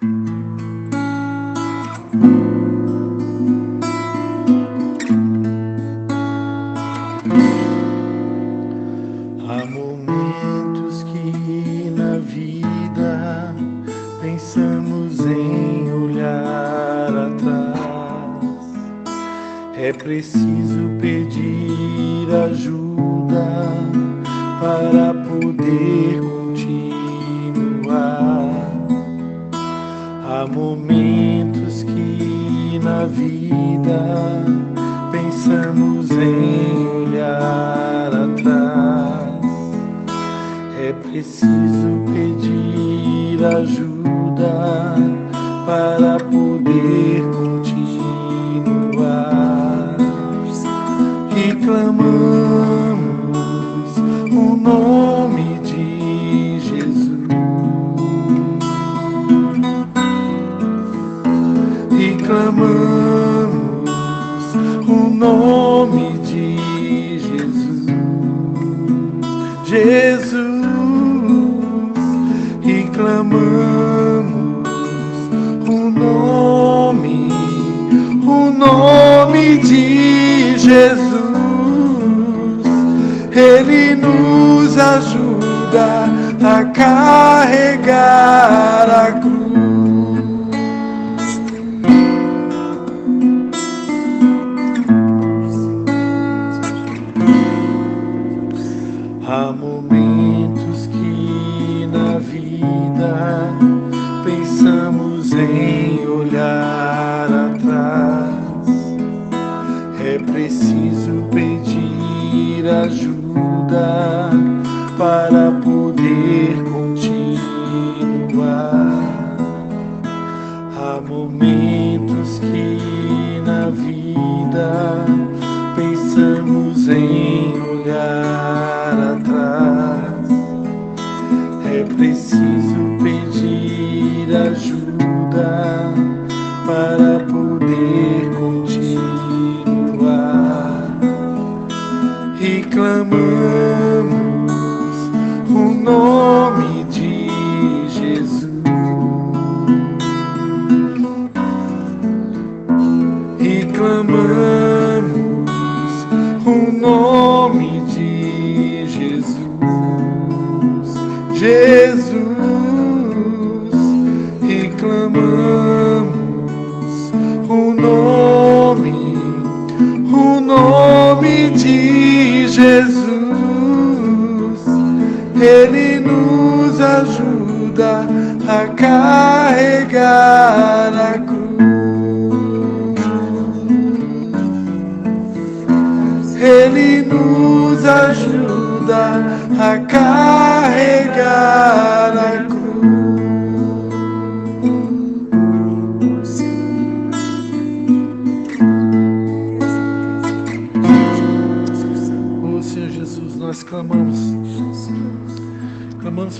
Há momentos que na vida pensamos em olhar atrás. É preciso pedir ajuda para poder continuar. Há momentos que na vida pensamos em olhar atrás. É preciso pedir ajuda para poder continuar. E clamamos o nome de Jesus. E clamamos o nome de Jesus. Jesus. E clamamos o nome de Jesus. Ele nos ajuda a carregar a cruz. Há momentos que na vida pensamos em olhar atrás. É preciso pedir ajuda para poder continuar. Há momentos que na vida pensamos em olhar atrás. É preciso pedir ajuda para poder continuar. E clamamos o nome de Jesus. E clamamos o nome de Jesus. Jesus. E clamamos o nome de Jesus. Ele nos ajuda a carregar a cruz. Ele nos ajuda a carregar a cruz. Oh Senhor Jesus, nós clamamos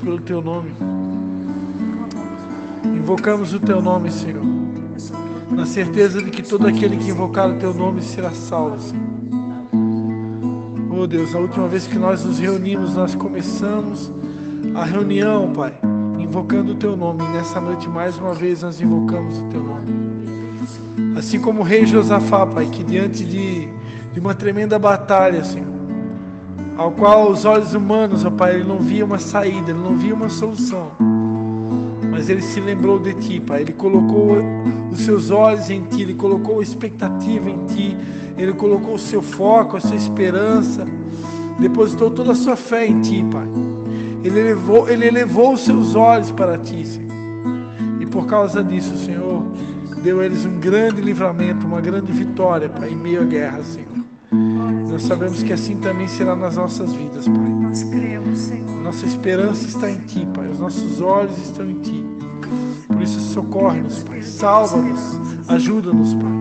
pelo Teu nome. Invocamos o Teu nome, Senhor, na certeza de que todo aquele que invocar o Teu nome será salvo, Senhor. Oh Deus, a última vez que nós nos reunimos, nós começamos a reunião, Pai, invocando o Teu nome. E nessa noite, mais uma vez, nós invocamos o Teu nome. Assim como o rei Josafá, Pai, que diante de uma tremenda batalha, Senhor, ao qual os olhos humanos, ó Pai, ele não via uma saída, ele não via uma solução, mas ele se lembrou de Ti, Pai. Ele colocou os seus olhos em Ti, ele colocou a expectativa em Ti, ele colocou o seu foco, a sua esperança, depositou toda a sua fé em Ti, Pai. Ele elevou os seus olhos para Ti, Senhor. E por causa disso, Senhor, deu a eles um grande livramento, uma grande vitória, Pai, em meio à guerra, Senhor. Nós sabemos que assim também será nas nossas vidas, Pai. Nós cremos, Senhor. Nossa esperança está em Ti, Pai. Os nossos olhos estão em Ti. Por isso, socorre-nos, Pai. Salva-nos. Ajuda-nos, Pai.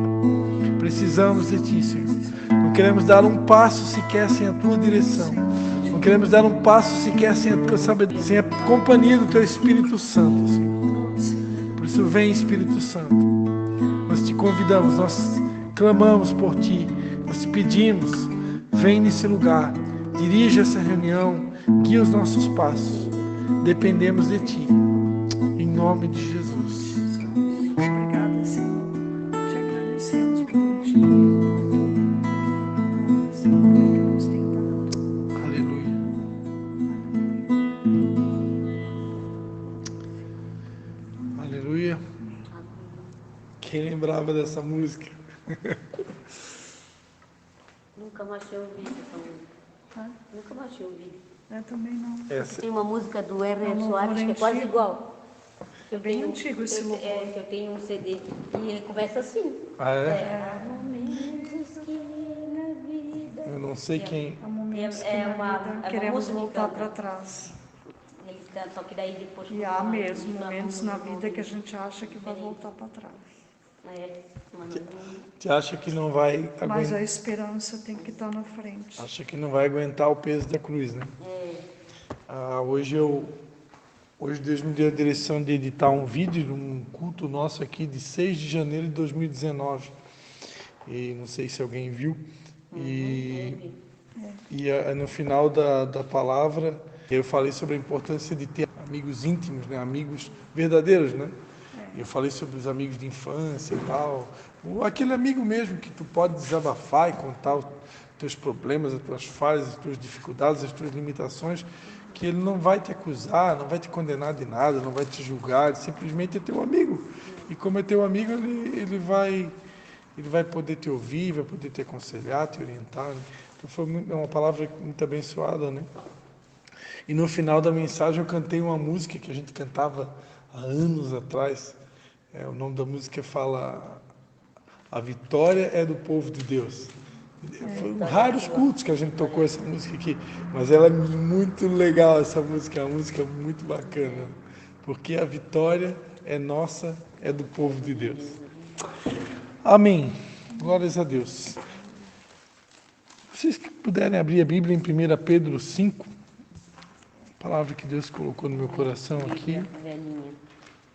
Precisamos de Ti, Senhor. Não queremos dar um passo sequer sem a Tua direção. Não queremos dar um passo sequer sem a Tua sabedoria, sem a companhia do Teu Espírito Santo, Senhor. Por isso, vem, Espírito Santo. Nós Te convidamos, nós clamamos por Ti. Nós Te pedimos, vem nesse lugar. Dirige essa reunião. Guia os nossos passos. Dependemos de Ti. Em nome de Jesus. Aleluia. Quem lembrava dessa música? Nunca mais tinha ouvido essa música. Tá? Nunca mais tinha ouvido. Eu também não. Essa. Tem uma música do É R.R. um Soares que é quase antigo. igual. É bem antigo esse louvor. Que eu tenho um CD e ele começa assim. Ah, é? Há momentos que na vida... Eu não sei quem. Há momentos que É na uma- vida é uma queremos moça que voltar canta. para trás. Ele canta, só que daí depois... E há mesmo momentos na vida que a gente acha que vai voltar para trás. Você acha que não vai Mas a aguentar? esperança tem que estar na frente. Acha que não vai aguentar o peso da cruz, né? Hoje Deus me deu a direção de editar um vídeo de um culto nosso aqui de 6 de janeiro de 2019. E não sei se alguém viu. E no final da palavra eu falei sobre a importância de ter amigos íntimos, né? Amigos verdadeiros, né? Eu falei sobre os amigos de infância e tal. Aquele amigo mesmo que tu pode desabafar e contar os teus problemas, as tuas falhas, as tuas dificuldades, as tuas limitações, que ele não vai te acusar, não vai te condenar de nada, não vai te julgar, ele simplesmente é teu amigo. E como é teu amigo, ele vai poder te ouvir, vai poder te aconselhar, te orientar. Né? Então é uma palavra muito abençoada, né? E no final da mensagem eu cantei uma música que a gente cantava há anos atrás. O nome da música fala A Vitória é do Povo de Deus. Foi raros cultos que a gente tocou essa música aqui, mas ela é muito legal, essa música, é uma música muito bacana, porque a vitória é nossa, é do povo de Deus. Amém. Glórias a Deus. Vocês que puderem abrir a Bíblia em 1 Pedro 5, palavra que Deus colocou no meu coração aqui,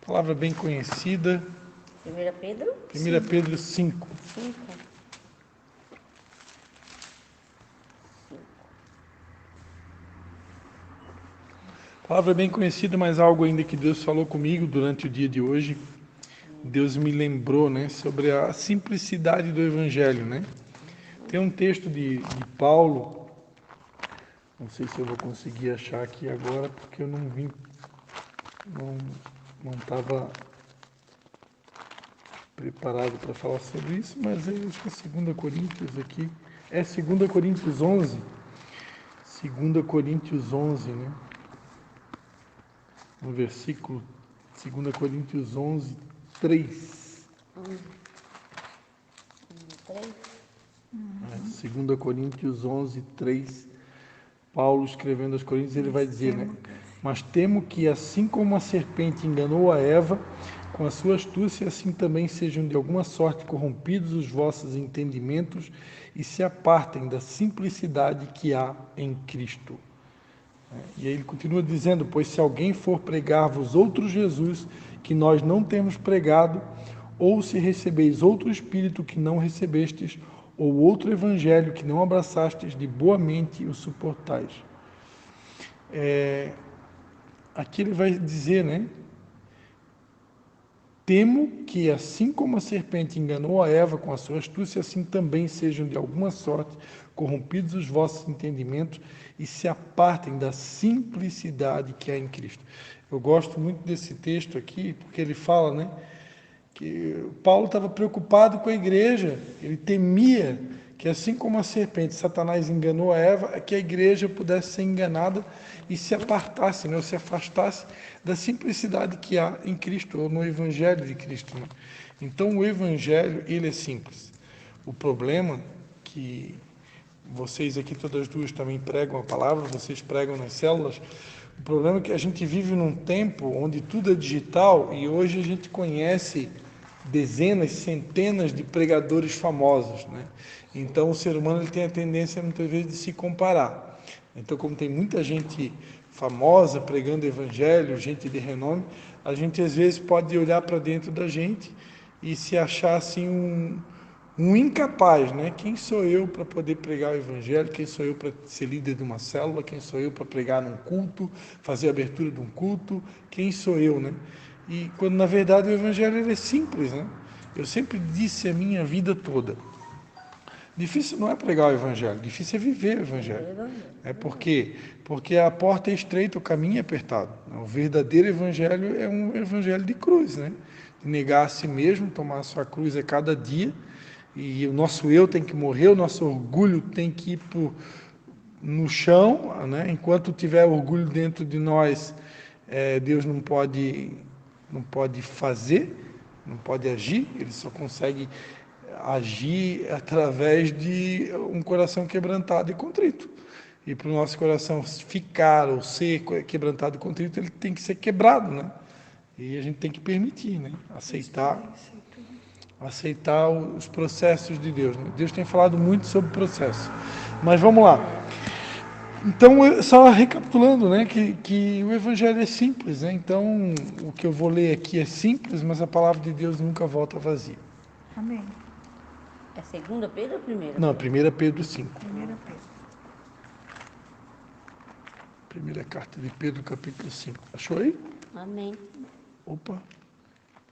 palavra bem conhecida. 1 Pedro? 1 Pedro 5. 5. Palavra bem conhecida, mas algo ainda que Deus falou comigo durante o dia de hoje. Deus me lembrou, né, sobre a simplicidade do Evangelho, né? Tem um texto de Paulo, não sei se eu vou conseguir achar aqui agora, porque eu não vim, não estava preparado para falar sobre isso, mas eu acho que é 2 Coríntios aqui, é 2 Coríntios 11, 2 Coríntios 11, né? No versículo 2 Coríntios 11, 3. 2 Coríntios 11, 3. Paulo escrevendo aos Coríntios, ele vai dizer, né? Mas temo que assim como a serpente enganou a Eva com a sua astúcia, assim também sejam de alguma sorte corrompidos os vossos entendimentos e se apartem da simplicidade que há em Cristo. E aí ele continua dizendo, pois se alguém for pregar-vos outro Jesus que nós não temos pregado, ou se recebeis outro Espírito que não recebestes, ou outro Evangelho que não abraçastes, de boa mente o suportais. Aqui ele vai dizer, né? Temo que assim como a serpente enganou a Eva com a sua astúcia, assim também sejam de alguma sorte corrompidos os vossos entendimentos e se apartem da simplicidade que há em Cristo. Eu gosto muito desse texto aqui, porque ele fala, né, que Paulo estava preocupado com a igreja, ele temia que assim como a serpente, Satanás enganou a Eva, que a igreja pudesse ser enganada e se apartasse, né, ou se afastasse da simplicidade que há em Cristo, ou no Evangelho de Cristo. Né? Então o Evangelho, ele é simples. O problema que vocês aqui, todas duas, também pregam a palavra, vocês pregam nas células, o problema é que a gente vive num tempo onde tudo é digital e hoje a gente conhece dezenas, centenas de pregadores famosos, né? Então o ser humano ele tem a tendência muitas vezes de se comparar. Então, como tem muita gente famosa pregando evangelho, gente de renome, a gente às vezes pode olhar para dentro da gente e se achar assim um incapaz, né? Quem sou eu para poder pregar o evangelho? Quem sou eu para ser líder de uma célula? Quem sou eu para pregar num culto, fazer a abertura de um culto? Quem sou eu, né? E quando na verdade o evangelho ele é simples, né? Eu sempre disse a minha vida toda, Difícil não é pregar o Evangelho, difícil é viver o Evangelho. É porque a porta é estreita, o caminho é apertado. O verdadeiro Evangelho é um Evangelho de cruz, né? De negar a si mesmo, tomar a sua cruz a cada dia. E o nosso eu tem que morrer, o nosso orgulho tem que ir no chão, né? Enquanto tiver orgulho dentro de nós, Deus não pode fazer, não pode agir, ele só consegue agir através de um coração quebrantado e contrito. E para o nosso coração ficar ou ser quebrantado e contrito, ele tem que ser quebrado, né? E a gente tem que permitir, né? Aceitar os processos de Deus, né? Deus tem falado muito sobre processo. Mas vamos lá. Então, só recapitulando, né, que o Evangelho é simples, né? Então, o que eu vou ler aqui é simples, mas a palavra de Deus nunca volta vazia. Amém. É 2 Pedro ou 1? Não, 1 Pedro 5. 1 Pedro. Primeira carta de Pedro, capítulo 5. Achou aí? Amém. Opa,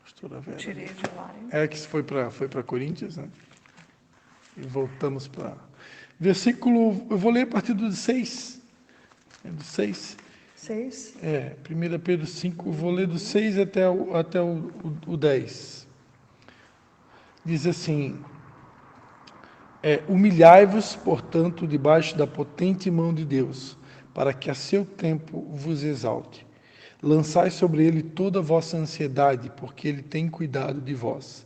pastora Vera. Tirei de lá, hein? É que foi para Coríntios, né? E voltamos para... Versículo, eu vou ler a partir do 6. Do 6. 6. 1 Pedro 5, eu vou ler do 6 até o 10. Diz assim: humilhai-vos, portanto, debaixo da potente mão de Deus, para que a seu tempo vos exalte. Lançai sobre ele toda a vossa ansiedade, porque ele tem cuidado de vós.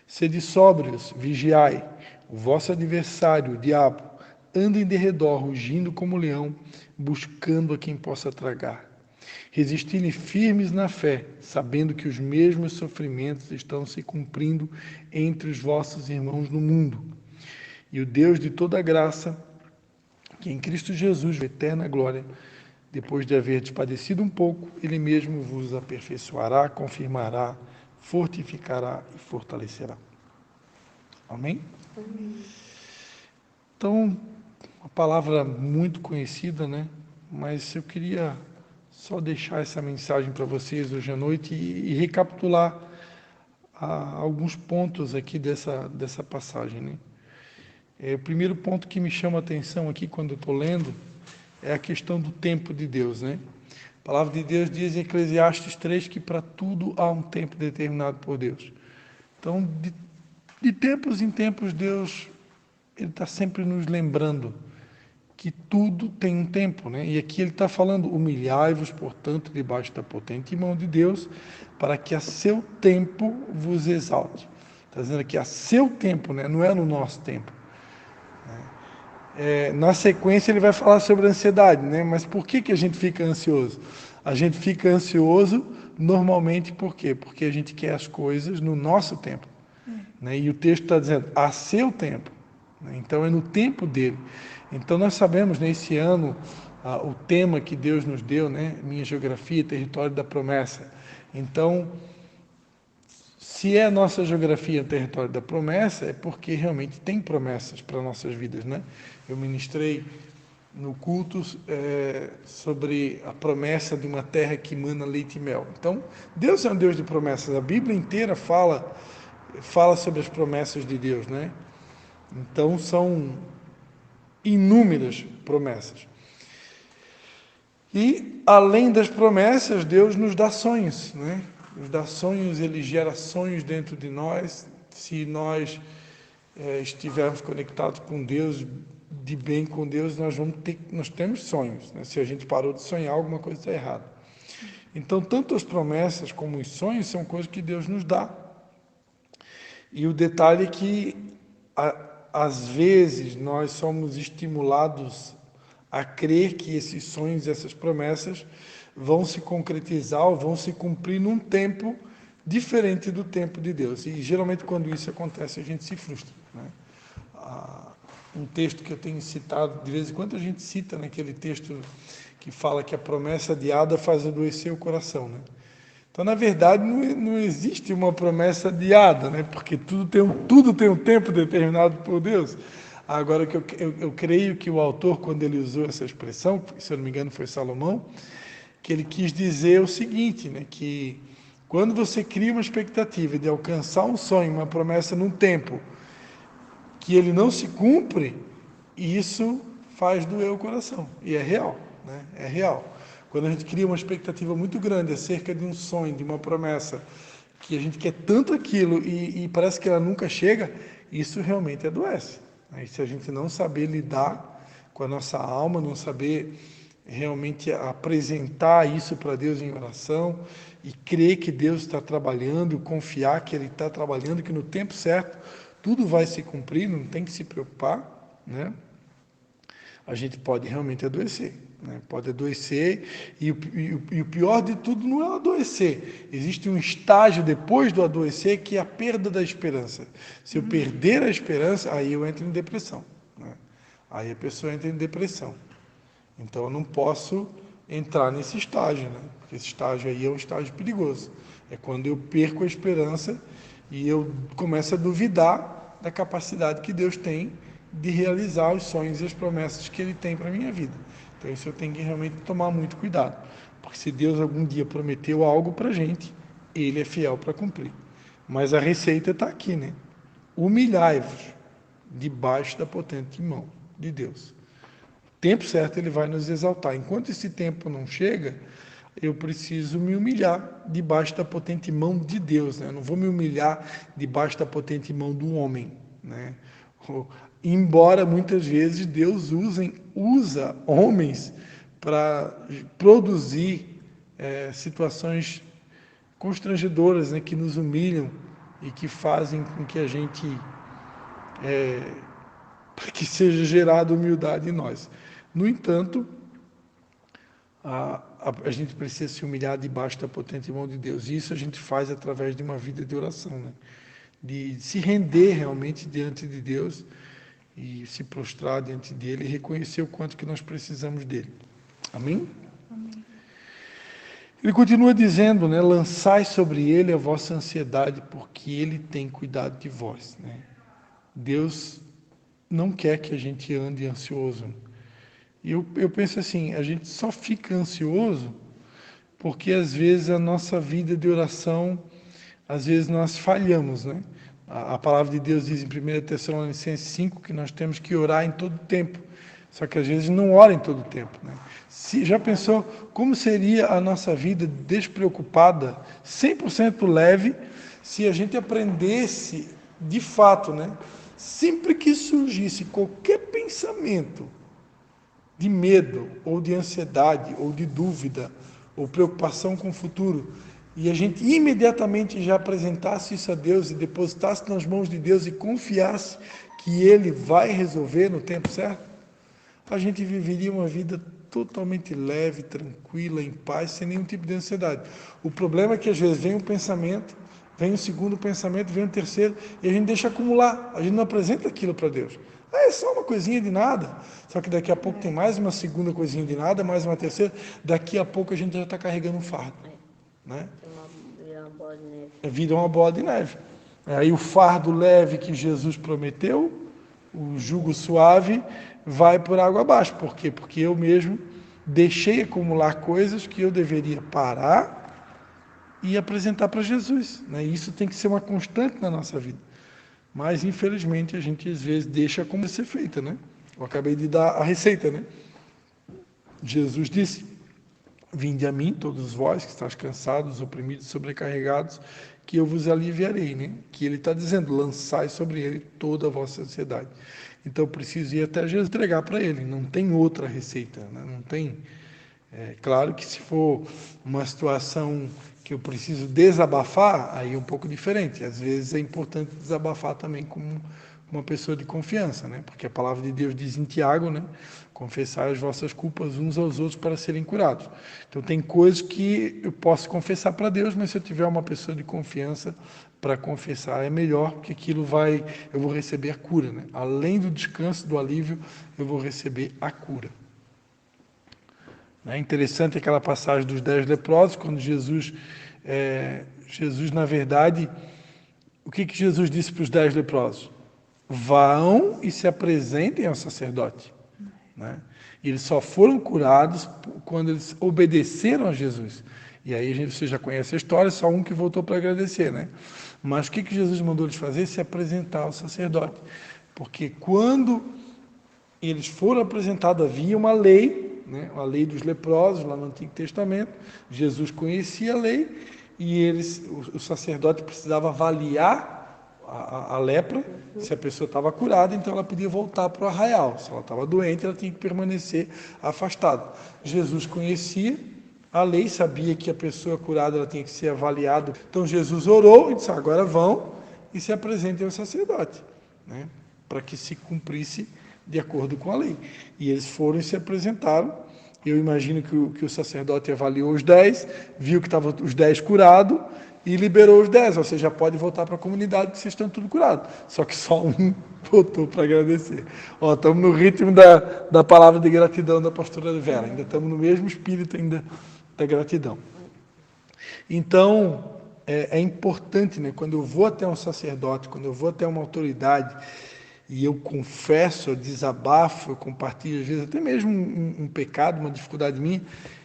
Sede sóbrios, vigiai. O vosso adversário, o diabo, anda em derredor, rugindo como leão, buscando a quem possa tragar. Resisti-lhe firmes na fé, sabendo que os mesmos sofrimentos estão se cumprindo entre os vossos irmãos no mundo. E o Deus de toda graça, que em Cristo Jesus, a eterna glória, depois de haver padecido um pouco, Ele mesmo vos aperfeiçoará, confirmará, fortificará e fortalecerá. Amém? Amém. Então, uma palavra muito conhecida, né? Mas eu queria só deixar essa mensagem para vocês hoje à noite e recapitular alguns pontos aqui dessa passagem, né? O primeiro ponto que me chama a atenção aqui quando eu estou lendo é a questão do tempo de Deus, né? A palavra de Deus diz em Eclesiastes 3 que para tudo há um tempo determinado por Deus. Então, de tempos em tempos, Deus ele está sempre nos lembrando que tudo tem um tempo, né? E aqui ele está falando: humilhai-vos, portanto, debaixo da potente mão de Deus, para que a seu tempo vos exalte. Está dizendo aqui, a seu tempo, né? Não é no nosso tempo. Na sequência ele vai falar sobre a ansiedade, né? Mas por que a gente fica ansioso? A gente fica ansioso normalmente por quê? Porque a gente quer as coisas no nosso tempo, né? E o texto está dizendo, a seu tempo, né? Então é no tempo dele. Então nós sabemos, nesse ano, o tema que Deus nos deu, né? Minha geografia, território da promessa. Então, se é a nossa geografia o território da promessa, é porque realmente tem promessas para nossas vidas, né? Eu ministrei no culto sobre a promessa de uma terra que emana leite e mel. Então, Deus é um Deus de promessas. A Bíblia inteira fala sobre as promessas de Deus, né? Então, são inúmeras promessas. E, além das promessas, Deus nos dá sonhos, né? Nos dá sonhos, Ele gera sonhos dentro de nós. Se nós estivermos conectados com Deus, de bem com Deus, nós temos sonhos, né? Se a gente parou de sonhar, alguma coisa está errada. Então, tanto as promessas como os sonhos são coisas que Deus nos dá. E o detalhe é que, às vezes, nós somos estimulados a crer que esses sonhos, essas promessas, vão se concretizar ou vão se cumprir num tempo diferente do tempo de Deus. E, geralmente, quando isso acontece, a gente se frustra, né? Um texto que eu tenho citado, de vez em quando a gente cita naquele texto que fala que a promessa adiada faz adoecer o coração, né? Então, na verdade, não existe uma promessa adiada, né? Porque tudo tem um tempo determinado por Deus. Agora, que eu creio que o autor, quando ele usou essa expressão, se eu não me engano foi Salomão, que ele quis dizer o seguinte, né? Que quando você cria uma expectativa de alcançar um sonho, uma promessa num tempo que ele não se cumpre, isso faz doer o coração. E é real, né? É real. Quando a gente cria uma expectativa muito grande acerca de um sonho, de uma promessa, que a gente quer tanto aquilo e parece que ela nunca chega, isso realmente adoece. E se a gente não saber lidar com a nossa alma, não saber realmente apresentar isso para Deus em oração e crer que Deus está trabalhando, confiar que Ele está trabalhando, que no tempo certo tudo vai se cumprir, não tem que se preocupar, né? A gente pode realmente adoecer, né? Pode adoecer e o pior de tudo não é o adoecer. Existe um estágio depois do adoecer que é a perda da esperança. Se eu perder a esperança, aí eu entro em depressão, né? Aí a pessoa entra em depressão. Então eu não posso entrar nesse estágio, né? Porque esse estágio aí é um estágio perigoso. É quando eu perco a esperança e eu começo a duvidar da capacidade que Deus tem de realizar os sonhos e as promessas que Ele tem para a minha vida. Então isso eu tenho que realmente tomar muito cuidado. Porque se Deus algum dia prometeu algo para a gente, Ele é fiel para cumprir. Mas a receita está aqui, né? Humilhai-vos debaixo da potente mão de Deus. Tempo certo Ele vai nos exaltar. Enquanto esse tempo não chega, eu preciso me humilhar debaixo da potente mão de Deus, né? Eu não vou me humilhar debaixo da potente mão do homem, né? Embora muitas vezes Deus usa homens para produzir situações constrangedoras, né? Que nos humilham e que fazem com que a gente para que seja gerada humildade em nós. No entanto, a gente precisa se humilhar debaixo da potente mão de Deus. E isso a gente faz através de uma vida de oração, né? De se render realmente diante de Deus e se prostrar diante dele e reconhecer o quanto que nós precisamos dele. Amém? Amém. Ele continua dizendo, né? Lançai sobre ele a vossa ansiedade, porque ele tem cuidado de vós, né? Deus não quer que a gente ande ansioso. E eu penso assim, a gente só fica ansioso porque às vezes a nossa vida de oração, às vezes nós falhamos, né? A palavra de Deus diz em 1 Tessalonicenses 5 que nós temos que orar em todo tempo. Só que às vezes não ora em todo tempo, né? Já pensou como seria a nossa vida despreocupada, 100% leve, se a gente aprendesse de fato, né? Sempre que surgisse qualquer pensamento de medo, ou de ansiedade, ou de dúvida, ou preocupação com o futuro, e a gente imediatamente já apresentasse isso a Deus e depositasse nas mãos de Deus e confiasse que Ele vai resolver no tempo certo, a gente viveria uma vida totalmente leve, tranquila, em paz, sem nenhum tipo de ansiedade. O problema é que às vezes vem um pensamento, vem um segundo pensamento, vem um terceiro, e a gente deixa acumular, a gente não apresenta aquilo para Deus. É só uma coisinha de nada, só que daqui a pouco tem mais uma segunda coisinha de nada, mais uma terceira, daqui a pouco a gente já está carregando um fardo, né? Vira uma bola de neve. Vira uma bola de neve. Aí o fardo leve que Jesus prometeu, o jugo suave, vai por água abaixo. Por quê? Porque eu mesmo deixei acumular coisas que eu deveria parar e apresentar para Jesus, né? Isso tem que ser uma constante na nossa vida. Mas, infelizmente, a gente às vezes deixa como ser feita, né? Eu acabei de dar a receita, né? Jesus disse, vinde a mim, todos vós que estáis cansados, oprimidos, sobrecarregados, que eu vos aliviarei, né? Que ele está dizendo, lançai sobre ele toda a vossa ansiedade. Então, eu preciso ir até Jesus entregar para ele, não tem outra receita, né? Não tem... claro que se for uma situação que eu preciso desabafar, aí é um pouco diferente. Às vezes é importante desabafar também com uma pessoa de confiança, né? Porque a palavra de Deus diz em Tiago, né? Confessai as vossas culpas uns aos outros para serem curados. Então tem coisas que eu posso confessar para Deus, mas se eu tiver uma pessoa de confiança para confessar é melhor, porque eu vou receber a cura, né? Além do descanso, do alívio, eu vou receber a cura. É interessante aquela passagem dos 10 leprosos, quando Jesus, na verdade, o que Jesus disse para os 10 leprosos? Vão e se apresentem ao sacerdote, né? E eles só foram curados quando eles obedeceram a Jesus. E aí você já conhece a história, só um que voltou para agradecer, né? Mas o que Jesus mandou eles fazer? Se apresentar ao sacerdote. Porque quando eles foram apresentados, havia uma lei, né, a lei dos leprosos, lá no Antigo Testamento. Jesus conhecia a lei e o sacerdote precisava avaliar a lepra, se a pessoa estava curada, então ela podia voltar para o arraial. Se ela estava doente, ela tinha que permanecer afastada. Jesus conhecia a lei, sabia que a pessoa curada ela tinha que ser avaliada. Então Jesus orou e disse: agora vão e se apresentem ao sacerdote, né, para que se cumprisse de acordo com a lei. E eles foram e se apresentaram. Eu imagino que o sacerdote avaliou os 10, viu que estavam os 10 curados e liberou os 10. Ou seja, pode voltar para a comunidade que vocês estão tudo curados. Só que só um voltou para agradecer. Estamos no ritmo da palavra de gratidão da pastora Vera. Ainda estamos no mesmo espírito ainda da gratidão. Então, é importante, né, quando eu vou até um sacerdote, quando eu vou até uma autoridade, e eu confesso, eu desabafo, eu compartilho, às vezes, até mesmo um pecado, uma dificuldade minha.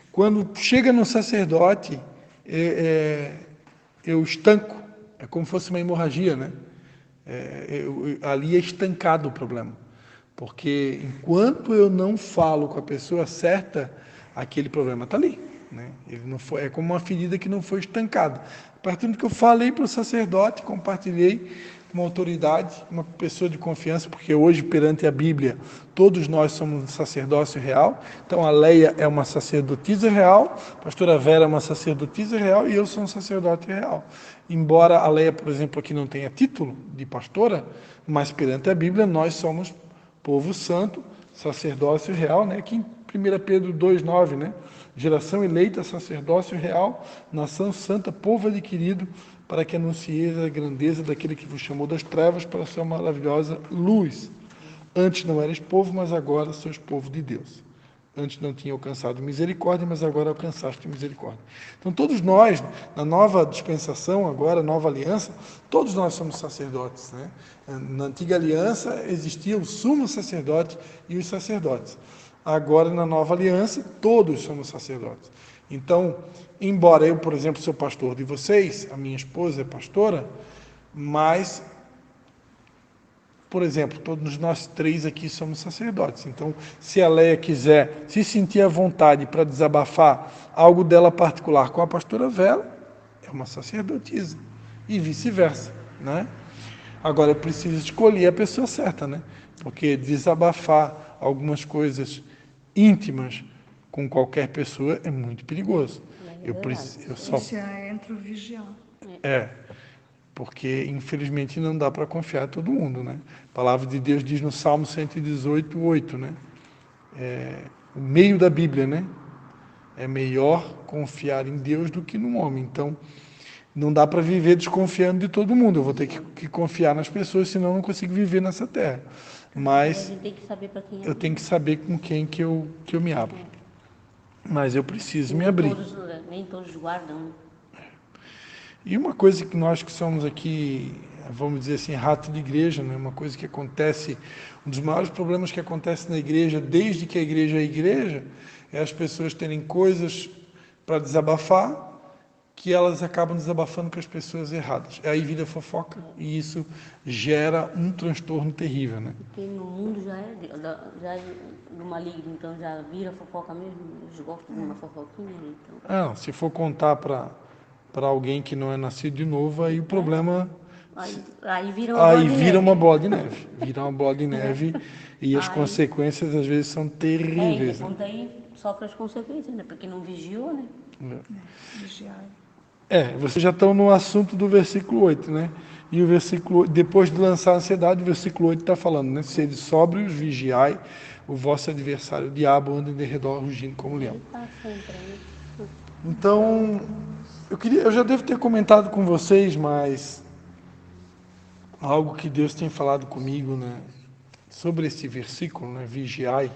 Quando chega no sacerdote, eu estanco, é como se fosse uma hemorragia, né? Ali é estancado o problema. Porque enquanto eu não falo com a pessoa certa, aquele problema está ali, né? Ele não foi, é como uma ferida que não foi estancada. A partir do momento que eu falei para o sacerdote, compartilhei, uma autoridade, uma pessoa de confiança, porque hoje, perante a Bíblia, todos nós somos um sacerdócio real. Então, a Leia é uma sacerdotisa real, a pastora Vera é uma sacerdotisa real e eu sou um sacerdote real. Embora a Leia, por exemplo, aqui não tenha título de pastora, mas perante a Bíblia, nós somos povo santo, sacerdócio real, né? Aqui em 1 Pedro 2,9, né? Geração eleita, sacerdócio real, nação santa, povo adquirido, para que anuncieis a grandeza daquele que vos chamou das trevas para a sua maravilhosa luz. Antes não erais povo, mas agora sois povo de Deus. Antes não tinha alcançado misericórdia, mas agora alcançaste misericórdia. Então todos nós, na nova dispensação, agora nova aliança, todos nós somos sacerdotes, né? Na antiga aliança existia o sumo sacerdote e os sacerdotes. Agora na nova aliança, todos somos sacerdotes. Então, embora eu, por exemplo, sou pastor de vocês, a minha esposa é pastora, mas, por exemplo, todos nós três aqui somos sacerdotes. Então, se a Leia quiser se sentir à vontade para desabafar algo dela particular com a pastora Vera, é uma sacerdotisa. E vice-versa, né? Agora, é preciso escolher a pessoa certa, né? Porque desabafar algumas coisas íntimas com qualquer pessoa é muito perigoso. Eu só... Isso entra o vigiar. Porque infelizmente não dá para confiar em todo mundo, né? A palavra de Deus diz no Salmo 118:8, né? O meio da Bíblia, né? É melhor confiar em Deus do que no homem. Então, não dá para viver desconfiando de todo mundo. Eu vou ter que confiar nas pessoas, senão eu não consigo viver nessa terra. Mas eu tenho que saber com quem que eu me abro. Mas eu preciso me abrir. Nem todos guardam. E uma coisa que nós que somos aqui, vamos dizer assim, rato de igreja, né? Uma coisa que acontece, um dos maiores problemas que acontece na igreja, desde que a igreja é igreja, é as pessoas terem coisas para desabafar, que elas acabam desabafando com as pessoas erradas. Aí vira fofoca e isso gera um transtorno terrível, né? Porque no mundo já é do maligno, então já vira fofoca mesmo. Eles gostam de uma fofoquinha, né? Então... Não, se for contar para alguém que não é nascido de novo, aí o problema... Aí vira uma bola de neve. Vira uma bola de neve e as consequências às vezes são terríveis. Então aí sofre as consequências, né? Porque não vigiou, né? Vigiar. Vocês já estão no assunto do versículo 8, né? E o versículo, depois de lançar a ansiedade, o versículo 8 está falando, né? Sede sóbrios, vigiai, o vosso adversário, o diabo, anda de redor rugindo como leão. Então, eu já devo ter comentado com vocês, mas algo que Deus tem falado comigo, né? Sobre esse versículo, né? Vigiai.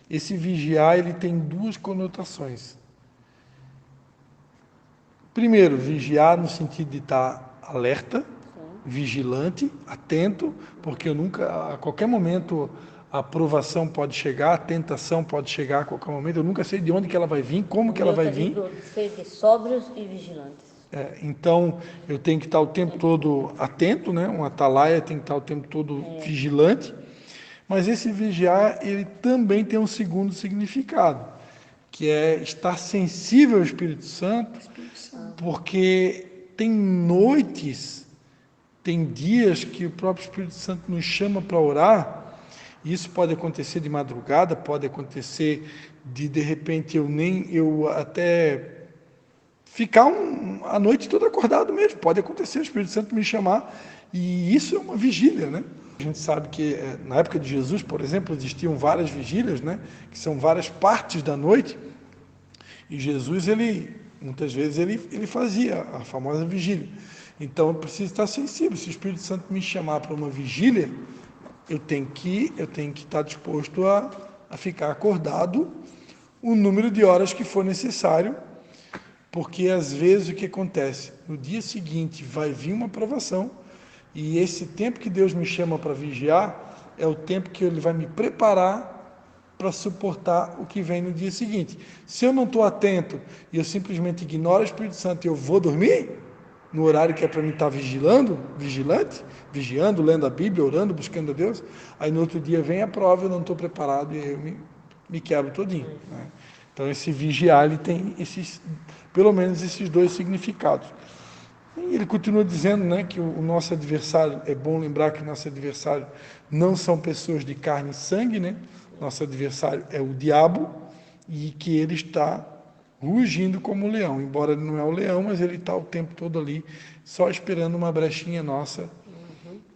Esse vigiar, ele tem duas conotações. Primeiro, vigiar no sentido de estar alerta, vigilante, atento, porque a qualquer momento a provação pode chegar, a tentação pode chegar a qualquer momento, eu nunca sei de onde que ela vai vir, como que ela vai vir. Ser sóbrios e vigilantes. Então, eu tenho que estar o tempo todo atento, né? Um atalaia tem que estar o tempo todo vigilante. Mas esse vigiar, ele também tem um segundo significado, que é estar sensível ao Espírito Santo, porque tem noites, tem dias que o próprio Espírito Santo nos chama para orar. Isso pode acontecer de madrugada, pode acontecer de repente eu até ficar a noite toda acordado mesmo. Pode acontecer, o Espírito Santo me chamar, e isso é uma vigília, né? A gente sabe que na época de Jesus, por exemplo, existiam várias vigílias, né? Que são várias partes da noite, e Jesus, muitas vezes, ele fazia a famosa vigília. Então, eu preciso estar sensível. Se o Espírito Santo me chamar para uma vigília, eu tenho que estar disposto a ficar acordado o número de horas que for necessário, porque às vezes o que acontece? No dia seguinte vai vir uma provação, e esse tempo que Deus me chama para vigiar é o tempo que Ele vai me preparar para suportar o que vem no dia seguinte. Se eu não estou atento e eu simplesmente ignoro o Espírito Santo e eu vou dormir, no horário que é para mim estar vigiando, lendo a Bíblia, orando, buscando a Deus, aí no outro dia vem a prova, eu não estou preparado e eu me quebro todinho, né? Então esse vigiar, ele tem pelo menos esses dois significados. E ele continua dizendo, né, que o nosso adversário, é bom lembrar que o nosso adversário não são pessoas de carne e sangue, né? Nosso adversário é o diabo, e que ele está rugindo como um leão, embora ele não é o leão, mas ele está o tempo todo ali, só esperando uma brechinha nossa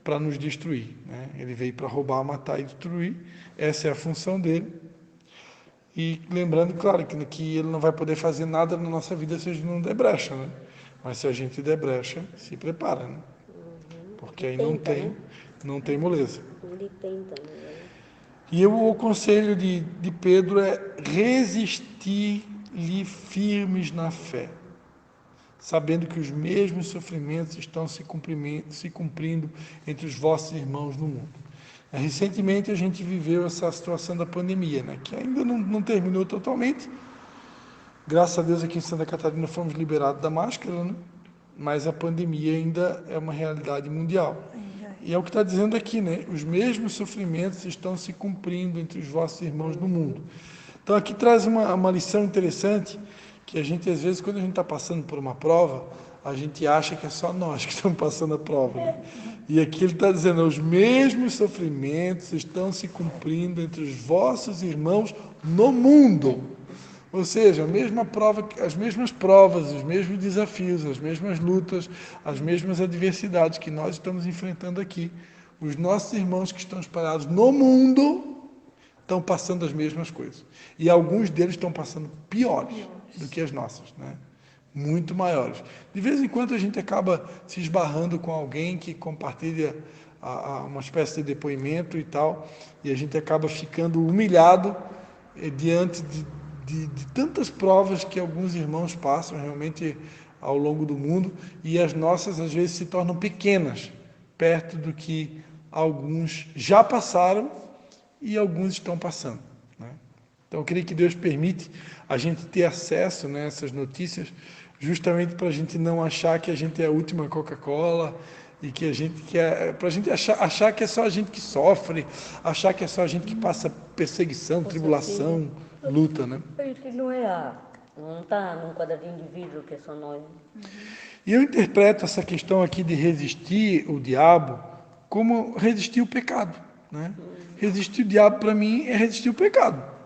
para nos destruir, né? Ele veio para roubar, matar e destruir, essa é a função dele. E lembrando, claro, que ele não vai poder fazer nada na nossa vida se a gente não der brecha, né? Mas se a gente der brecha, se prepara, né? Porque aí não tem moleza. Ele tenta, né? E o conselho de Pedro é resistir-lhe firmes na fé, sabendo que os mesmos sofrimentos estão se cumprindo entre os vossos irmãos no mundo. Recentemente a gente viveu essa situação da pandemia, né, que ainda não terminou totalmente. Graças a Deus aqui em Santa Catarina fomos liberados da máscara, né, mas a pandemia ainda é uma realidade mundial. E é o que está dizendo aqui, né? Os mesmos sofrimentos estão se cumprindo entre os vossos irmãos no mundo. Então aqui traz uma lição interessante, que a gente às vezes, quando a gente está passando por uma prova, a gente acha que é só nós que estamos passando a prova, né? E aqui ele está dizendo, os mesmos sofrimentos estão se cumprindo entre os vossos irmãos no mundo. Ou seja, a mesma prova, as mesmas provas, os mesmos desafios, as mesmas lutas, as mesmas adversidades que nós estamos enfrentando aqui. Os nossos irmãos que estão espalhados no mundo estão passando as mesmas coisas. E alguns deles estão passando piores do que as nossas, né? Muito maiores. De vez em quando a gente acaba se esbarrando com alguém que compartilha uma espécie de depoimento e tal, e a gente acaba ficando humilhado diante de tantas provas que alguns irmãos passam realmente ao longo do mundo, e as nossas às vezes se tornam pequenas, perto do que alguns já passaram e alguns estão passando, né? Então eu creio que Deus permite a gente ter acesso, né, a essas notícias, justamente para a gente não achar que a gente é a última Coca-Cola, e que a gente quer, para a gente achar que é só a gente que sofre, achar que é só a gente que passa perseguição, tribulação, luta, né? A gente não está num quadradinho de vidro que é só nós. E eu interpreto essa questão aqui de resistir o diabo como resistir o pecado, né? Resistir o diabo, para mim, é resistir o pecado.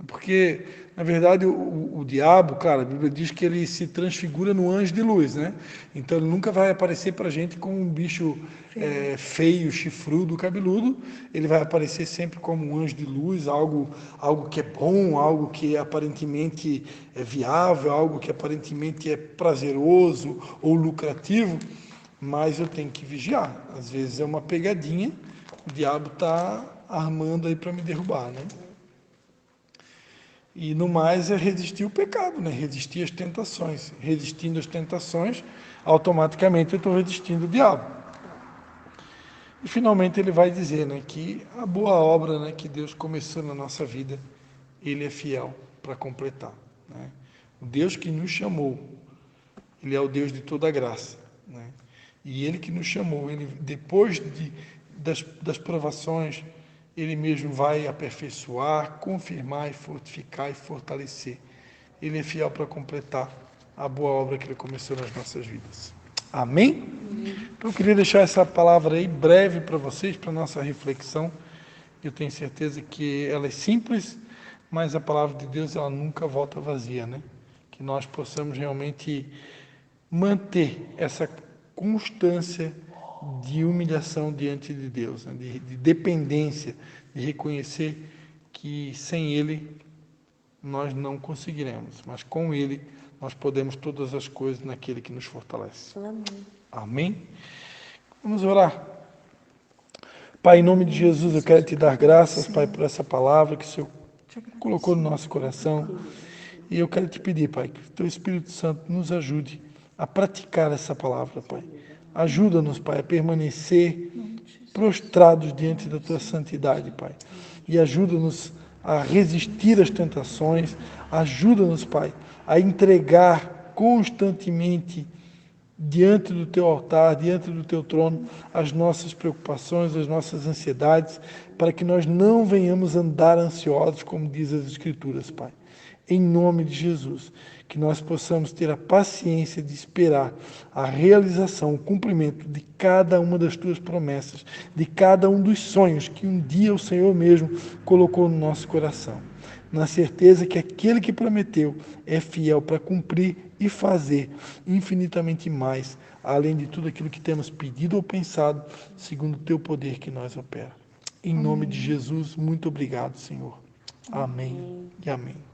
Porque, na verdade, o diabo, claro, a Bíblia diz que ele se transfigura no anjo de luz, né? Então ele nunca vai aparecer para a gente como um bicho feio, chifrudo, cabeludo. Ele vai aparecer sempre como um anjo de luz, algo que é bom, algo que aparentemente é viável, algo que aparentemente é prazeroso ou lucrativo, mas eu tenho que vigiar. Às vezes é uma pegadinha, o diabo está armando aí para me derrubar, né? E no mais é resistir o pecado, né? Resistir às tentações. Resistindo às tentações, automaticamente eu estou resistindo o diabo. E finalmente ele vai dizer, né, que a boa obra, né, que Deus começou na nossa vida, Ele é fiel para completar, né? O Deus que nos chamou, Ele é o Deus de toda graça, né? E Ele que nos chamou, Ele, depois das provações, Ele mesmo vai aperfeiçoar, confirmar e fortificar e fortalecer. Ele é fiel para completar a boa obra que Ele começou nas nossas vidas. Amém? Então eu queria deixar essa palavra aí breve para vocês, para a nossa reflexão. Eu tenho certeza que ela é simples, mas a palavra de Deus ela nunca volta vazia, né? Que nós possamos realmente manter essa constância de humilhação diante de Deus, né? de dependência, de reconhecer que sem Ele nós não conseguiremos, mas com Ele nós podemos todas as coisas naquele que nos fortalece. Amém. Amém? Vamos orar. Pai, em nome de Jesus, eu quero te dar graças, Pai, por essa palavra que o Senhor colocou no nosso coração. E eu quero te pedir, Pai, que o Teu Espírito Santo nos ajude a praticar essa palavra, Pai. Ajuda-nos, Pai, a permanecer prostrados diante da Tua santidade, Pai. E ajuda-nos a resistir às tentações. Ajuda-nos, Pai, a entregar constantemente diante do Teu altar, diante do Teu trono, as nossas preocupações, as nossas ansiedades, para que nós não venhamos andar ansiosos, como diz as Escrituras, Pai. Em nome de Jesus, que nós possamos ter a paciência de esperar a realização, o cumprimento de cada uma das Tuas promessas, de cada um dos sonhos que um dia o Senhor mesmo colocou no nosso coração, na certeza que aquele que prometeu é fiel para cumprir e fazer infinitamente mais, além de tudo aquilo que temos pedido ou pensado, segundo o Teu poder que nós opera. Em nome de Jesus, muito obrigado, Senhor. Amém e amém.